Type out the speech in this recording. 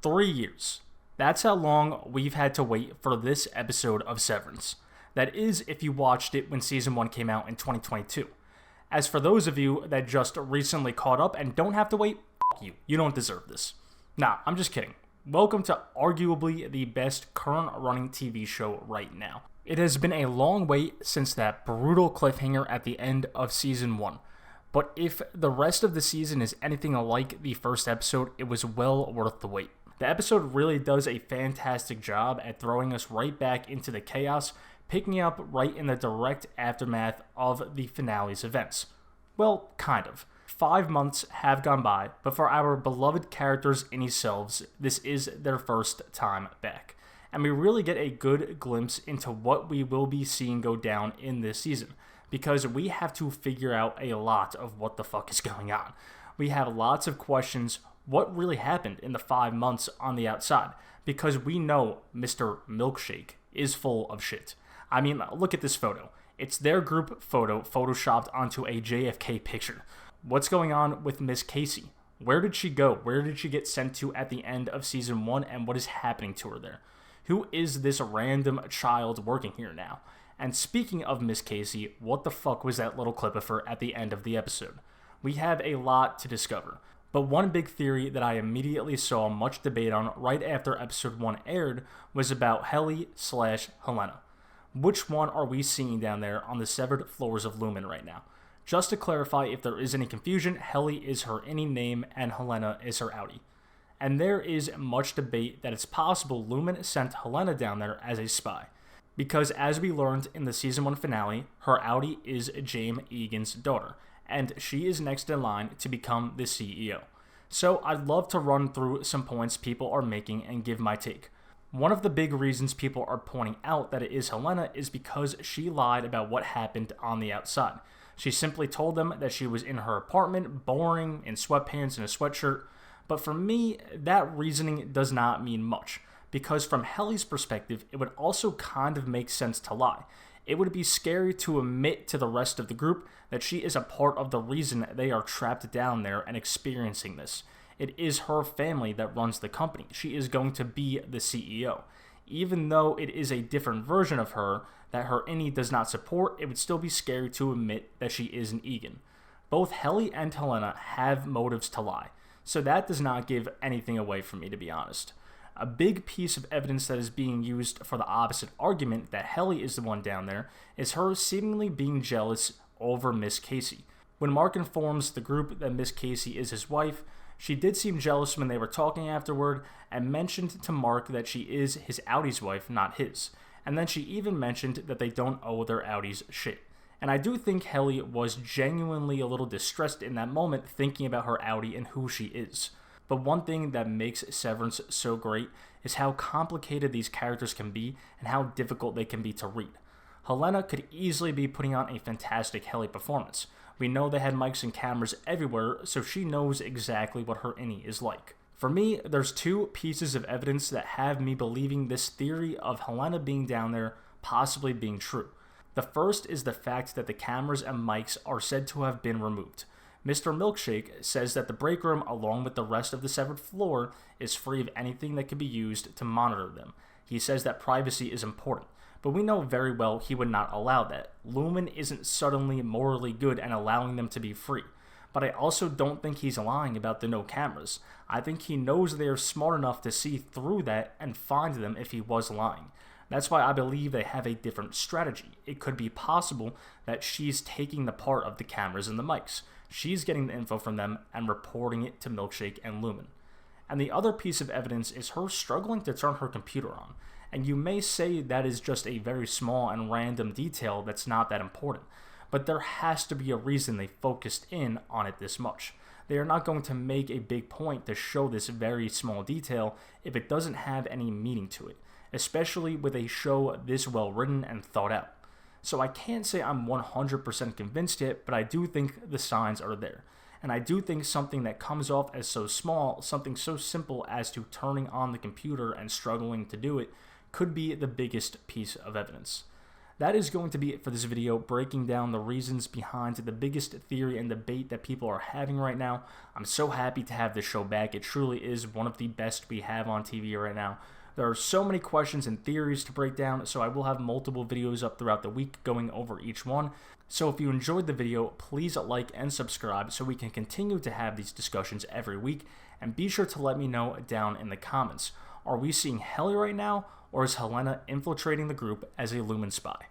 3 years. That's how long we've had to wait for this episode of Severance. That is if you watched it when Season 1 came out in 2022. As for those of you that just recently caught up and don't have to wait, f*** you. You don't deserve this. Nah, I'm just kidding. Welcome to arguably the best current running TV show right now. It has been a long wait since that brutal cliffhanger at the end of Season 1. But if the rest of the season is anything like the first episode, it was well worth the wait. The episode really does a fantastic job at throwing us right back into the chaos, picking up right in the direct aftermath of the finale's events. Well, kind of. 5 months have gone by, but for our beloved characters in themselves, this is their first time back. And we really get a good glimpse into what we will be seeing go down in this season, because we have to figure out a lot of what the fuck is going on. We have lots of questions. What really happened in the 5 months on the outside? Because we know Mr. Milkshake is full of shit. I mean, look at this photo. It's their group photo photoshopped onto a JFK picture. What's going on with Miss Casey? Where did she go? Where did she get sent to at the end of Season 1, and what is happening to her there? Who is this random child working here now? And speaking of Miss Casey, what the fuck was that little clip of her at the end of the episode? We have a lot to discover. But one big theory that I immediately saw much debate on right after episode 1 aired was about Helena. Which one are we seeing down there on the severed floors of Lumen right now? Just to clarify, if there is any confusion, Helly is her innie name and Helena is her outie. And there is much debate that it's possible Lumen sent Helena down there as a spy. Because as we learned in the Season 1 finale, her outie is Jaime Egan's daughter, and she is next in line to become the CEO. So I'd love to run through some points people are making and give my take. One of the big reasons people are pointing out that it is Helena is because she lied about what happened on the outside. She simply told them that she was in her apartment, boring, in sweatpants and a sweatshirt. But for me, that reasoning does not mean much, because from Helly's perspective, it would also kind of make sense to lie. It would be scary to admit to the rest of the group that she is a part of the reason they are trapped down there and experiencing this. It is her family that runs the company. She is going to be the CEO. Even though it is a different version of her that her innie does not support, it would still be scary to admit that she is an Egan. Both Helly and Helena have motives to lie, so that does not give anything away for me, to be honest. A big piece of evidence that is being used for the opposite argument that Helly is the one down there is her seemingly being jealous over Miss Casey. When Mark informs the group that Miss Casey is his wife, she did seem jealous when they were talking afterward and mentioned to Mark that she is his outie's wife, not his. And then she even mentioned that they don't owe their outies shit. And I do think Helly was genuinely a little distressed in that moment thinking about her outie and who she is. But one thing that makes Severance so great is how complicated these characters can be and how difficult they can be to read. Helena could easily be putting on a fantastic Helly performance. We know they had mics and cameras everywhere, so she knows exactly what her innie is like. For me, there's 2 pieces of evidence that have me believing this theory of Helena being down there possibly being true. The first is the fact that the cameras and mics are said to have been removed. Mr. Milkshake says that the break room, along with the rest of the severed floor, is free of anything that could be used to monitor them. He says that privacy is important, but we know very well he would not allow that. Lumen isn't suddenly morally good and allowing them to be free. But I also don't think he's lying about the no cameras. I think he knows they are smart enough to see through that and find them if he was lying. That's why I believe they have a different strategy. It could be possible that she's taking the part of the cameras and the mics. She's getting the info from them and reporting it to Milkshake and Lumen. And the other piece of evidence is her struggling to turn her computer on. And you may say that is just a very small and random detail that's not that important. But there has to be a reason they focused in on it this much. They are not going to make a big point to show this very small detail if it doesn't have any meaning to it, especially with a show this well written and thought out. So I can't say I'm 100% convinced yet, but I do think the signs are there. And I do think something that comes off as so small, something so simple as to turning on the computer and struggling to do it, could be the biggest piece of evidence. that is going to be it for this video, breaking down the reasons behind the biggest theory and debate that people are having right now. I'm so happy to have this show back. It truly is one of the best we have on TV right now. There are so many questions and theories to break down, so I will have multiple videos up throughout the week going over each one. So if you enjoyed the video, please like and subscribe so we can continue to have these discussions every week, and be sure to let me know down in the comments. Are we seeing Helena right now, or is Helena infiltrating the group as a Lumen spy?